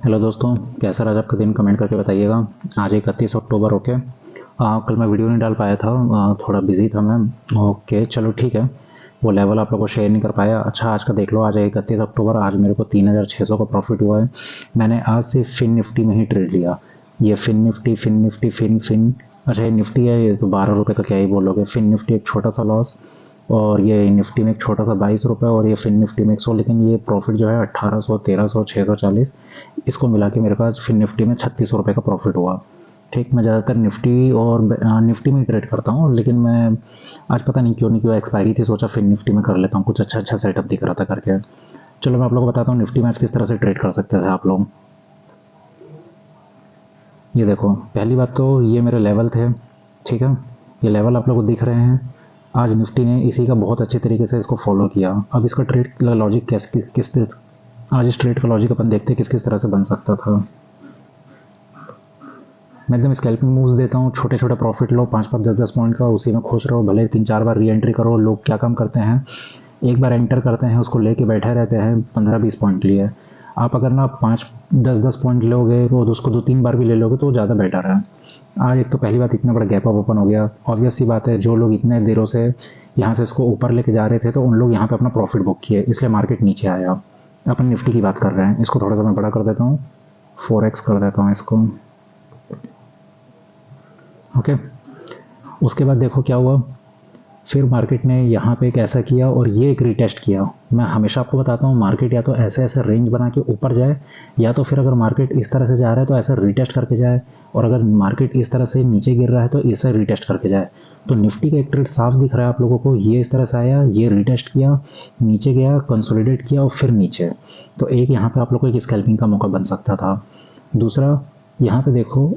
Hello दोस्तों, कैसा रहा आज आपका दिन? कमेंट करके बताइएगा। आज 31 अक्टूबर। ओके। कल मैं वीडियो नहीं डाल पाया था, थोड़ा बिजी था मैं। ओके चलो ठीक है। वो लेवल आप लोगों को शेयर नहीं कर पाया। अच्छा, आज का देख लो। आज 31 अक्टूबर। आज मेरे को 3600 का प्रॉफिट हुआ है। मैंने आज से फिन निफ्टी में ही ट्रेड लिया। ये फिन निफ्टी फिन। अच्छा, ये निफ्टी है, ये तो 12 रुपये का क्या ही बोलोगे। फिन निफ्टी एक छोटा सा लॉस, और ये निफ्टी में एक छोटा सा 22 रुपये, और ये फिन निफ्टी में 100। लेकिन ये प्रॉफिट जो है 1800, 1300, 640, इसको मिला के मेरे पास फिन निफ्टी में 3600 रुपये का प्रॉफिट हुआ। ठीक, मैं ज़्यादातर निफ्टी और निफ्टी में ही ट्रेड करता हूँ, लेकिन मैं आज पता नहीं क्यों एक्सपायरी थी, सोचा फिन निफ्टी में कर लेता हूँ। कुछ अच्छा सेटअप दिख रहा था करके। चलो मैं आप लोगों को बताता हूँ निफ्टी में आज किस तरह से ट्रेड कर सकते थे आप लोग। ये देखो, पहली बात तो ये मेरे लेवल थे। ठीक है, ये लेवल आप लोगों को दिख रहे हैं। आज निफ्टी ने इसी का बहुत अच्छे तरीके से इसको फॉलो किया। अब इसका ट्रेड का लॉजिक किस तरह, आज इस ट्रेड का लॉजिक अपन देखते हैं किस तरह से बन सकता था। मैं एकदम स्कैल्पिंग मूव्स देता हूँ, छोटे छोटे प्रॉफिट लो, 5-5, 10-10 पॉइंट का, उसी में खुश रहो। भले 3-4 बार री एंट्री करो। लोग क्या काम करते हैं, एक बार एंटर करते हैं, उसको लेके बैठे रहते हैं 15-20 पॉइंट लिए। आप अगर ना 5-10 पॉइंट लोगे तो उसको 2-3 बार भी ले लोगे तो ज़्यादा बेटर है। आज एक तो पहली बात, इतना बड़ा गैप अप ओपन हो गया। ऑब्वियस सी बात है, जो लोग इतने देरों से यहाँ से इसको ऊपर लेके जा रहे थे तो उन लोग यहाँ पे अपना प्रॉफिट बुक किए, इसलिए मार्केट नीचे आया। अपन निफ्टी की बात कर रहे हैं। इसको थोड़ा सा मैं बड़ा कर देता हूँ, 4x कर देता हूँ इसको। ओके, उसके बाद देखो क्या हुआ। फिर मार्केट ने यहाँ पे एक ऐसा किया और ये एक रीटेस्ट किया। मैं हमेशा आपको बताता हूँ, मार्केट या तो ऐसे रेंज बना के ऊपर जाए, या तो फिर अगर मार्केट इस तरह से जा रहा है तो ऐसा रीटेस्ट करके जाए, और अगर मार्केट इस तरह से नीचे गिर रहा है तो इसे रीटेस्ट करके जाए। तो निफ्टी का एक ट्रेड साफ दिख रहा है आप लोगों को। ये इस तरह से आया, ये रीटेस्ट किया, नीचे गया, कंसोलिडेट किया और फिर नीचे। तो एक यहाँ पे आप लोग को एक स्कैल्पिंग का मौका बन सकता था। दूसरा, यहाँ पे देखो,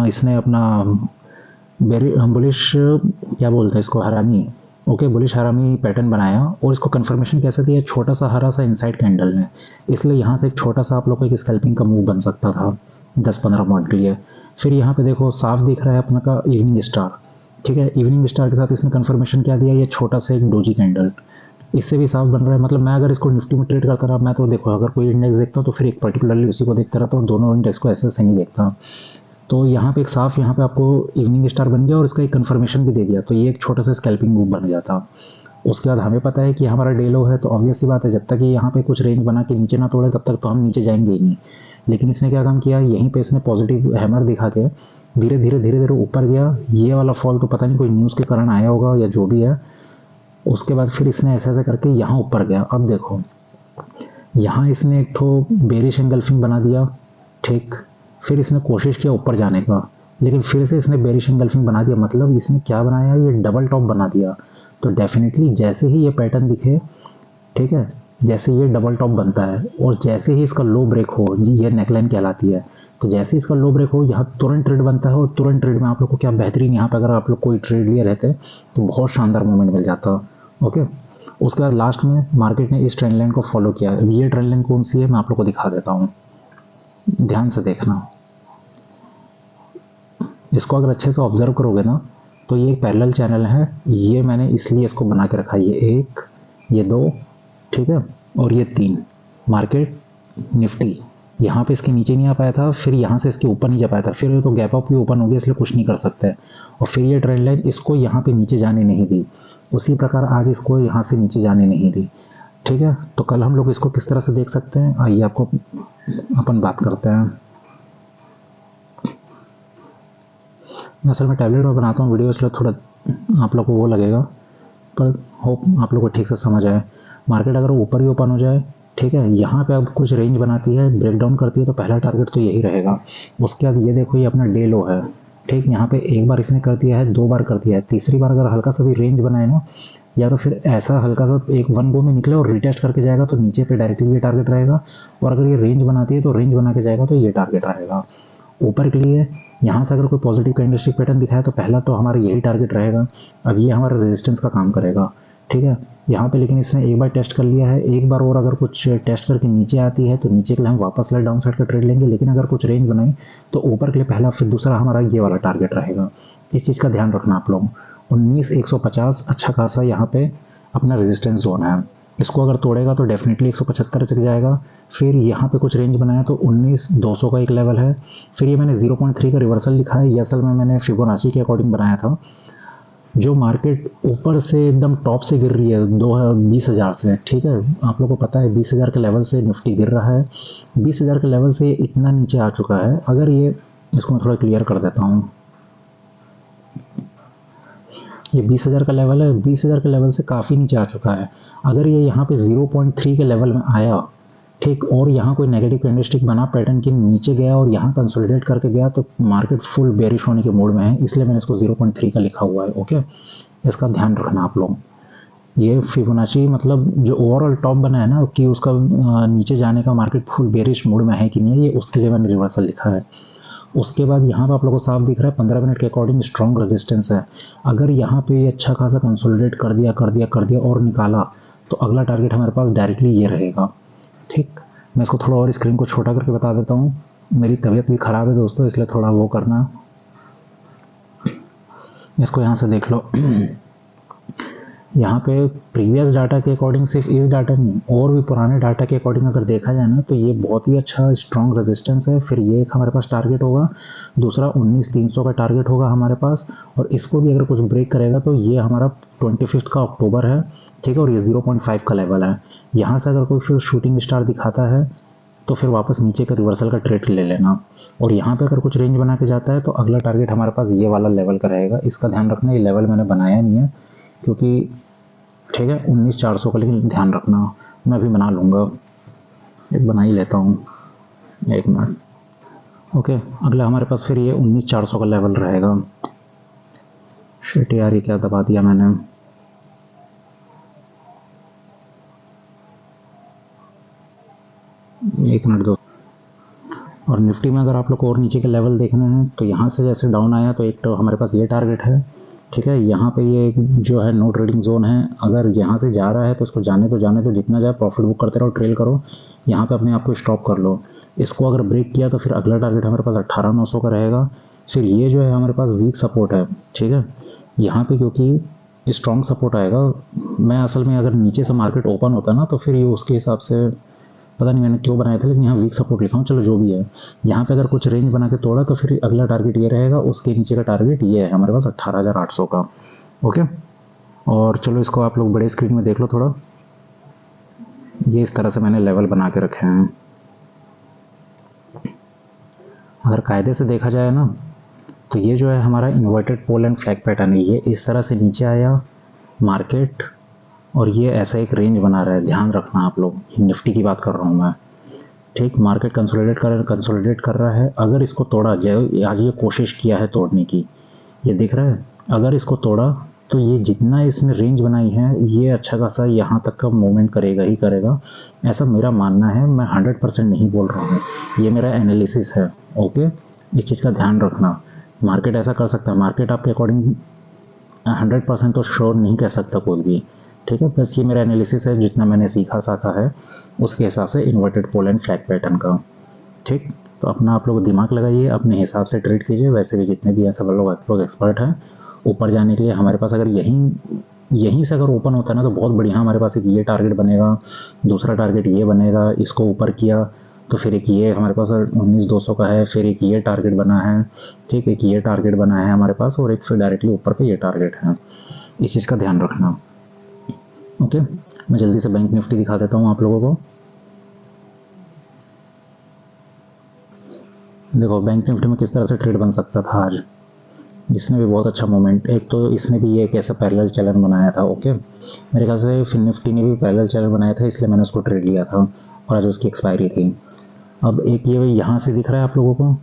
इसने अपना बुलिश, क्या बोलते हैं इसको, हरामी। ओके, बुलिश हरामी पैटर्न बनाया, और इसको कंफर्मेशन कैसे दिया, छोटा सा हरा सा इनसाइड कैंडल ने। इसलिए यहाँ से एक छोटा सा आप लोग को एक स्कैल्पिंग का मूव बन सकता था 10-15 पॉइंट के लिए। फिर यहाँ पे देखो, साफ दिख रहा है अपना का इवनिंग स्टार। ठीक है, इवनिंग स्टार के साथ इसने कंफर्मेशन क्या दिया, ये छोटा सा एक डोजी कैंडल। इससे भी साफ बन रहा है। मतलब मैं अगर इसको निफ्टी में ट्रेड करता रहा, मैं तो देखो अगर कोई इंडेक्स देखता हूँ तो फिर एक पर्टिकुलरली उसी को देखता रहता हूँ, दोनों इंडेक्स को ऐसे नहीं देखता। तो यहाँ पे एक साफ, यहाँ पे आपको इवनिंग स्टार बन गया और इसका एक कंफर्मेशन भी दे दिया, तो ये एक छोटा सा स्कैल्पिंग मूव बन जाता। उसके बाद हमें पता है कि हमारा डे लो है, तो ऑब्वियस सी बात है, जब तक ये यहाँ पे कुछ रेंज बना के नीचे ना तोड़े तब तक तो हम नीचे जाएंगे ही नहीं। लेकिन इसने क्या काम किया, यहीं पे इसने पॉजिटिव हैमर दिखा के धीरे धीरे ऊपर गया। ये वाला फॉल तो पता नहीं कोई न्यूज़ के कारण आया होगा या जो भी है। उसके बाद फिर इसने ऐसे करके यहाँ ऊपर गया। अब देखो, यहाँ इसने एक ठो बेरिश एंगल्फिंग बना दिया। ठीक, फिर इसने कोशिश किया ऊपर जाने का, लेकिन फिर से इसने बेरिश एंगल्फिंग बना दिया। मतलब इसने क्या बनाया, ये डबल टॉप बना दिया। तो डेफिनेटली जैसे ही ये पैटर्न दिखे, ठीक है, जैसे ये डबल टॉप बनता है और जैसे ही इसका लो ब्रेक हो, ये नेकलाइन कहलाती है, तो जैसे इसका लो ब्रेक हो यहाँ तुरंत ट्रेड बनता है। और तुरंत ट्रेड में आप लोग को क्या बेहतरीन, यहाँ पर अगर आप लोग कोई ट्रेड लिए रहते तो बहुत शानदार मूवमेंट मिल जाता। ओके, उसके बाद लास्ट में मार्केट ने इस ट्रेंड लाइन को फॉलो किया। अब ये ट्रेंड लाइन कौन सी है मैं आप लोग को दिखा देता हूँ, ध्यान से देखना। इसको अगर अच्छे से ऑब्जर्व करोगे ना, तो ये एक पैरेलल चैनल है। ये मैंने इसलिए इसको बना के रखा है, ये 1, ये 2, ठीक है, और ये 3। मार्केट निफ्टी यहाँ पे इसके नीचे नहीं आ पाया था, फिर यहाँ से इसके ऊपर नहीं जा पाया था, फिर तो गैप अप भी ओपन हो गया, इसलिए कुछ नहीं कर सकते। और फिर ये ट्रेंड लाइन इसको यहाँ पे नीचे जाने नहीं दी। उसी प्रकार आज इसको यहाँ से नीचे जाने नहीं दी। ठीक है, तो कल हम लोग इसको किस तरह से देख सकते हैं, आइए आपको अपन बात करते हैं। मैं असल में टैबलेट में बनाता हूँ वीडियो, इसलिए थोड़ा आप लोग को वो लगेगा, पर होप आप लोग को ठीक से समझ आए। मार्केट अगर ऊपर ही ओपन हो जाए, ठीक है, यहाँ पे अब कुछ रेंज बनाती है, ब्रेकडाउन करती है, तो पहला टारगेट तो यही रहेगा। उसके बाद ये देखो, ये अपना डे लो है। ठीक, यहाँ पे एक बार इसने कर दिया है, 2 बार कर दिया है, तीसरी बार अगर हल्का सा भी रेंज बनाए ना, या तो फिर ऐसा हल्का सा एक वन गो में निकले और रिटेस्ट करके जाएगा तो नीचे पे डायरेक्टली ये टारगेट रहेगा। और अगर ये रेंज बनाती है तो रेंज बना के जाएगा तो ये टारगेट रहेगा। ऊपर के लिए यहाँ से अगर कोई पॉजिटिव कैंडलस्टिक पैटर्न दिखाए तो पहला तो हमारा यही टारगेट रहेगा। अब ये हमारा रेजिस्टेंस का काम करेगा। ठीक है, यहाँ पे लेकिन इसने एक बार टेस्ट कर लिया है, एक बार और अगर कुछ टेस्ट करके नीचे आती है तो नीचे के लिए हम वापस ले डाउन साइड का ट्रेड लेंगे। लेकिन अगर कुछ रेंज बनाई तो ऊपर के लिए पहला, फिर दूसरा हमारा ये वाला टारगेट रहेगा। इस चीज़ का ध्यान रखना आप लोग। 19,150 अच्छा खासा यहाँ पे अपना रेजिस्टेंस जोन है। इसको अगर तोड़ेगा तो डेफिनेटली 175 तक जाएगा। फिर यहाँ पे कुछ रेंज बनाया तो 19,200 का एक लेवल है। फिर ये मैंने 0.3 का रिवर्सल लिखा है, ये असल में मैंने फिबोनाची के अकॉर्डिंग बनाया था। जो मार्केट ऊपर से एकदम टॉप से गिर रही है 20,000 से, ठीक है, आप लोगों को पता है 20,000 के लेवल से निफ्टी गिर रहा है। 20,000 के लेवल से इतना नीचे आ चुका है। अगर ये, इसको मैं थोड़ा क्लियर कर देता हूँ, ये 20,000 का लेवल है, 20,000 के लेवल से काफ़ी नीचे आ चुका है। अगर ये यहाँ पे 0.3 के लेवल में आया, ठीक, और यहाँ कोई नेगेटिव कैंडलस्टिक बना पैटर्न के नीचे गया और यहाँ कंसोलिडेट करके गया, तो मार्केट फुल बेरिश होने के मोड में है, इसलिए मैंने इसको 0.3 का लिखा हुआ है। ओके, इसका ध्यान रखना आप लोग। ये फिबोनाची मतलब जो ओवरऑल टॉप बना है ना, कि उसका नीचे जाने का मार्केट फुल बेरिश मोड में है कि नहीं, ये उसके लिए मैंने रिवर्सल लिखा है। उसके बाद यहाँ पे आप लोगों को साफ दिख रहा है 15 मिनट के अकॉर्डिंग स्ट्रॉन्ग रेजिस्टेंस है। अगर यहाँ पे ये अच्छा खासा कंसोलिडेट कर दिया और निकाला, तो अगला टारगेट हमारे पास डायरेक्टली ये रहेगा। ठीक, मैं इसको थोड़ा और स्क्रीन को छोटा करके बता देता हूँ, मेरी तबीयत भी ख़राब है दोस्तों, इसलिए थोड़ा वो करना। इसको यहाँ से देख लो। यहाँ पे प्रीवियस डाटा के अकॉर्डिंग, सिर्फ इस डाटा नहीं और भी पुराने डाटा के अकॉर्डिंग अगर देखा जाए ना, तो ये बहुत ही अच्छा स्ट्रॉन्ग रेजिस्टेंस है। फिर ये एक हमारे पास टारगेट होगा, दूसरा 19,300 का टारगेट होगा हमारे पास, और इसको भी अगर कुछ ब्रेक करेगा तो ये हमारा 25 का अक्टूबर है, ठीक है, और ये 0.5 का लेवल है। यहाँ से अगर कोई फिर शूटिंग स्टार दिखाता है तो फिर वापस नीचे का रिवर्सल का ट्रेड ले लेना, और यहाँ पे अगर कुछ रेंज बना के जाता है तो अगला टारगेट हमारे पास ये वाला लेवल का रहेगा। इसका ध्यान रखना, ये लेवल मैंने बनाया नहीं है क्योंकि, ठीक है, 19,400 का, लेकिन ध्यान रखना मैं भी बना लूँगा, एक बना ही लेता हूँ, एक मिनट। ओके, अगला हमारे पास फिर ये 19,400 का लेवल रहेगा। शिट यार, ये क्या दबा दिया मैंने। एक मिनट दो। और निफ्टी में अगर आप लोग को और नीचे के लेवल देखने हैं तो यहाँ से जैसे डाउन आया तो एक तो हमारे पास ये टारगेट है, ठीक है, यहाँ पे ये जो है नो ट्रेडिंग जोन है। अगर यहाँ से जा रहा है तो इसको जाने दो, जितना जाए प्रॉफिट बुक करते रहो, ट्रेल करो, यहाँ पे अपने आप को स्टॉप कर लो। इसको अगर ब्रेक किया तो फिर अगला टारगेट हमारे पास 18,900 का रहेगा। फिर ये जो है हमारे पास वीक सपोर्ट है, ठीक है, यहाँ पे क्योंकि स्ट्रॉन्ग सपोर्ट आएगा। मैं असल में अगर नीचे से मार्केट ओपन होता ना तो फिर ये उसके हिसाब से, पता नहीं मैंने क्यों बनाया था, लेकिन यहाँ वीक सपोर्ट लिखा हूँ, चलो जो भी है। यहाँ पे अगर कुछ रेंज बना के तोड़ा तो फिर अगला टारगेट ये रहेगा, उसके नीचे का टारगेट ये है हमारे पास 18,800 का। ओके, और चलो इसको आप लोग बड़े स्क्रीन में देख लो थोड़ा। ये इस तरह से मैंने लेवल बना के रखे हैं। अगर कायदे से देखा जाए ना तो ये जो है हमारा inverted pole and flag pattern है। ये इस तरह से नीचे आया मार्केट और ये ऐसा एक रेंज बना रहा है, ध्यान रखना आप लोग, निफ्टी की बात कर रहा हूँ मैं। ठीक, मार्केट कंसोलिडेट कर रहा है। अगर इसको तोड़ा जाए, आज ये कोशिश किया है तोड़ने की, ये दिख रहा है, अगर इसको तोड़ा तो ये जितना इसने रेंज बनाई है ये अच्छा खासा यहाँ तक का मूवमेंट करेगा ही करेगा, ऐसा मेरा मानना है। मैं 100% नहीं बोल रहा हूँ, ये मेरा एनालिसिस है। ओके, इस चीज़ का ध्यान रखना। मार्केट ऐसा कर सकता है, मार्केट आपके अकॉर्डिंग 100% तो श्योर नहीं कह सकता कोई भी, ठीक है, बस ये मेरा एनालिसिस है, जितना मैंने सीखा साखा है उसके हिसाब से inverted pole and flag pattern का। ठीक, तो अपना आप लोग दिमाग लगाइए, अपने हिसाब से ट्रेड कीजिए। वैसे भी जितने भी ऐसा लोग एक्सपर्ट हैं ऊपर जाने के लिए, हमारे पास अगर यहीं से अगर ओपन होता है ना तो बहुत बढ़िया, हमारे पास एक ये टारगेट बनेगा, दूसरा टारगेट ये बनेगा, इसको ऊपर किया तो फिर एक ये हमारे पास 19,200 का है, फिर एक ये टारगेट बना है, ठीक, एक ये टारगेट बना है हमारे पास, और एक फिर डायरेक्टली ऊपर पे ये टारगेट है। इस चीज़ का ध्यान रखना। ओके, मैं जल्दी से बैंक निफ्टी दिखा देता हूँ आप लोगों को। देखो बैंक निफ्टी में किस तरह से ट्रेड बन सकता था आज। इसने भी बहुत अच्छा मोमेंट, एक तो इसने भी ये कैसा पैरेलल चैनल बनाया था। ओके, मेरे ख्याल से फिन निफ्टी ने भी पैरेलल चैनल बनाया था, इसलिए मैंने उसको ट्रेड लिया था और आज उसकी एक्सपायरी थी। अब एक ये यहाँ से दिख रहा है आप लोगों को,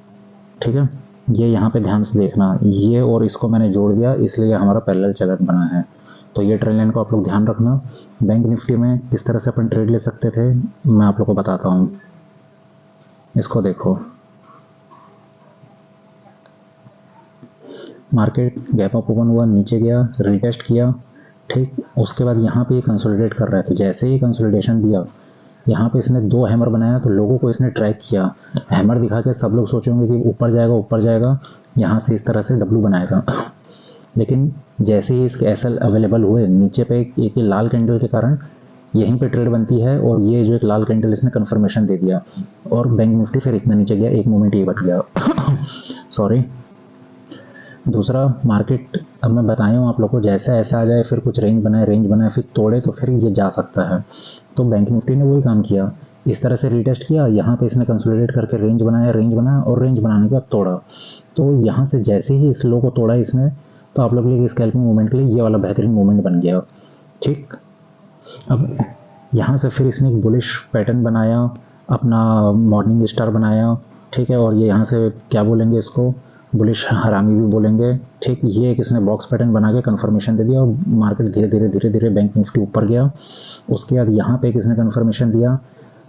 ठीक है, ये यहाँ पे ध्यान से देखना, ये और इसको मैंने जोड़ दिया, इसलिए हमारा पैरेलल चैनल बना है। तो ये ट्रेंड लाइन को आप लोग ध्यान रखना। बैंक निफ्टी में किस तरह से अपन ट्रेड ले सकते थे मैं आप लोग को बताता हूँ। इसको देखो, मार्केट गैप अप ओपन हुआ, नीचे गया, रिटेस्ट किया, ठीक, उसके बाद यहाँ पे ये कंसोलिडेट कर रहा है। तो जैसे ही कंसोलिडेशन दिया, यहाँ पे इसने 2 हैमर बनाया, तो लोगों को इसने ट्रैक किया, हैमर दिखा के सब लोग सोचेंगे कि ऊपर जाएगा, यहाँ से इस तरह से डब्लू बनाएगा। लेकिन जैसे ही इसके एसएल अवेलेबल हुए, नीचे पे एक लाल कैंडल के कारण यहीं पे ट्रेड बनती है और ये जो एक लाल कैंडल इसने कन्फर्मेशन दे दिया और बैंक निफ्टी फिर इतना नीचे गया, एक मोमेंट ये बच गया। सॉरी। दूसरा मार्केट, अब मैं बताया हूँ आप लोग को, जैसा ऐसा आ जाए फिर कुछ रेंज बनाए फिर तोड़े तो फिर ये जा सकता है। तो बैंक निफ्टी ने वही काम किया, इस तरह से रीटेस्ट किया, यहाँ पे इसने कंसोलिडेट करके रेंज बनाया और रेंज बनाने के बाद तोड़ा। तो यहाँ से जैसे ही इस लो को तोड़ा इसने, तो आप लोग के लिए स्कैल्पिंग मूवमेंट के लिए ये वाला बेहतरीन मूवमेंट बन गया। ठीक, अब यहाँ से फिर इसने एक बुलिश पैटर्न बनाया, अपना मॉर्निंग स्टार बनाया। ठीक है, और ये यहाँ से क्या बोलेंगे इसको, बुलिश हरामी भी बोलेंगे। ठीक, ये एक इसने बॉक्स पैटर्न बना के कन्फर्मेशन दे दिया और मार्केट धीरे धीरे बैंक निफ्टी ऊपर गया। उसके बाद यहाँ पे एक इसने कन्फर्मेशन दिया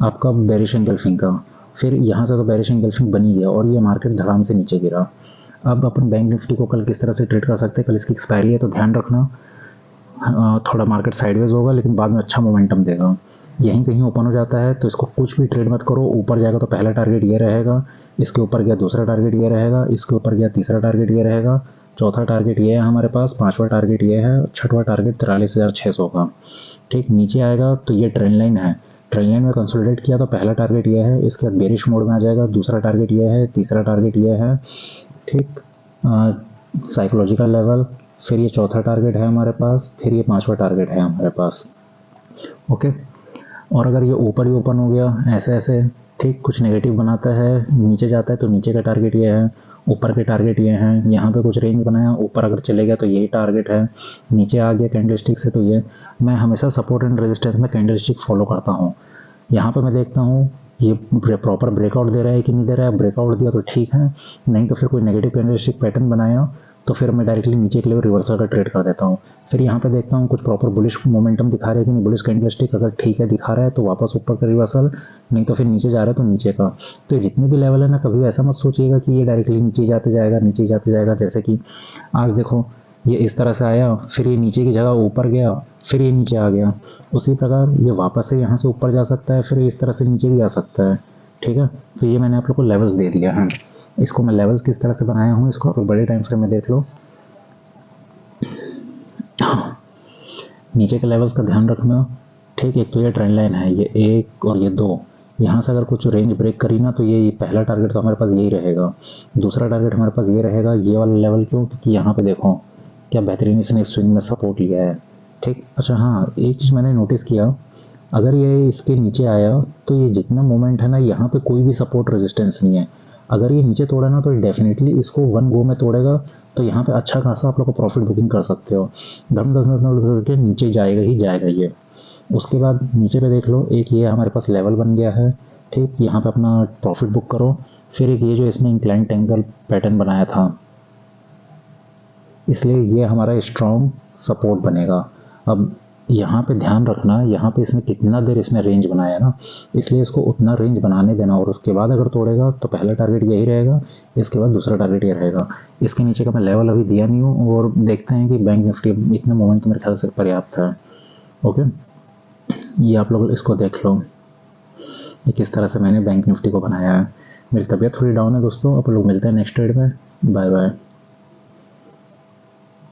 आपका बेरिश एंगल्फिंग का, फिर यहाँ से तो बेरिश एंगल्फिंग बनी गया और ये मार्केट धड़ाम से नीचे गिरा। अब अपन बैंक निफ्टी को कल किस तरह से ट्रेड कर सकते हैं, कल इसकी एक्सपायरी है तो ध्यान रखना, थोड़ा मार्केट साइडवेज होगा लेकिन बाद में अच्छा मोमेंटम देगा। यहीं कहीं ओपन हो जाता है तो इसको कुछ भी ट्रेड मत करो, ऊपर जाएगा तो पहला टारगेट ये रहेगा, इसके ऊपर गया दूसरा टारगेट ये रहेगा, इसके ऊपर गया तीसरा टारगेट ये रहेगा, चौथा टारगेट ये है हमारे पास, पांचवा टारगेट ये है, छठवां टारगेट 43,600 का। ठीक, नीचे आएगा तो ये ट्रेंड लाइन है, ट्रेंड लाइन में कंसोलिडेट किया तो पहला टारगेट ये है, इसके बाद बेरिश मोड में आ जाएगा, दूसरा टारगेट ये है, तीसरा टारगेट ये है। ठीक, साइकोलॉजिकल लेवल, फिर ये चौथा टारगेट है हमारे पास, फिर ये पांचवा टारगेट है हमारे पास। ओके, और अगर ये ऊपर ही ओपन हो गया ऐसे ऐसे, ठीक, कुछ नेगेटिव बनाता है, नीचे जाता है तो नीचे का टारगेट ये है, ऊपर के टारगेट ये हैं, यहाँ पे कुछ रेंज बनाया, ऊपर अगर चले गया तो यही टारगेट है, नीचे आ गया कैंडलस्टिक से तो ये, मैं हमेशा सपोर्ट एंड रेजिस्टेंस में कैंडलस्टिक फॉलो करता हूँ। यहाँ पे मैं देखता हूँ ये प्रॉपर ब्रेकआउट दे रहा है कि नहीं दे रहा है, ब्रेकआउट दिया तो ठीक है, नहीं तो फिर कोई नेगेटिव कैंडलस्टिक पैटर्न बनाया तो फिर मैं डायरेक्टली नीचे के लिए रिवर्सल का ट्रेड कर देता हूँ। फिर यहाँ पे देखता हूँ कुछ प्रॉपर बुलिश मोमेंटम दिखा रहा है कि नहीं, बुलिश कैंडलस्टिक अगर ठीक है दिखा रहा है तो वापस ऊपर का रिवर्सल, नहीं तो फिर नीचे जा रहा है तो नीचे का। तो जितने भी लेवल है ना, कभी ऐसा मत सोचिएगा कि ये डायरेक्टली नीचे जाते जाएगा। जैसे कि आज देखो ये इस तरह से आया, फिर ये नीचे की जगह ऊपर गया, फिर ये नीचे आ गया, उसी प्रकार ये वापस से यहाँ से ऊपर जा सकता है, फिर इस तरह से नीचे भी आ सकता है। ठीक है, तो ये मैंने आप लोग को लेवल्स दे दिया है। इसको मैं लेवल्स किस तरह से बनाया हूँ इसको आप बड़े टाइम फ्रेम में देख लो। नीचे के लेवल्स का ध्यान रखना। ठीक, एक तो ये ट्रेंड लाइन है, ये एक और ये दो, यहाँ से अगर कुछ रेंज ब्रेक करी ना तो ये पहला टारगेट तो हमारे पास यही रहेगा, दूसरा टारगेट हमारे पास ये रहेगा, ये वाला लेवल। क्यों? क्योंकि यहाँ पे देखो क्या बेहतरीन इसने स्विंग में सपोर्ट लिया है। ठीक, अच्छा हाँ, एक चीज़ मैंने नोटिस किया, अगर ये इसके नीचे आया तो ये जितना मोमेंट है ना, यहाँ पे कोई भी सपोर्ट रेजिस्टेंस नहीं है। अगर ये नीचे तोड़ा ना तो डेफिनेटली इसको वन गो में तोड़ेगा, तो यहाँ पे अच्छा खासा आप लोग को प्रॉफिट बुकिंग कर सकते हो। धम धम धम करके नीचे जाएगा ये। उसके बाद नीचे पे देख लो, एक ये हमारे पास लेवल बन गया है। ठीक, यहाँ पे अपना प्रॉफिट बुक करो। फिर एक ये जो इसने इंक्लाइन एंगल पैटर्न बनाया था, इसलिए ये हमारा स्ट्रॉन्ग सपोर्ट बनेगा। अब यहाँ पे ध्यान रखना, यहाँ पे इसने कितना देर इसने रेंज बनाया ना, इसलिए इसको उतना रेंज बनाने देना, और उसके बाद अगर तोड़ेगा तो पहला टारगेट यही रहेगा, इसके बाद दूसरा टारगेट ये रहेगा। इसके नीचे का मैं लेवल अभी दिया नहीं हूँ, और देखते हैं कि बैंक निफ्टी इतने मोमेंट तो मेरे ख्याल से पर्याप्त है। ओके, ये आप लोग इसको देख लो, ये किस तरह से मैंने बैंक निफ्टी को बनाया है। मेरी तबीयत थोड़ी डाउन है दोस्तों, आप लोग मिलते हैं नेक्स्ट ट्रेड में। Bye bye.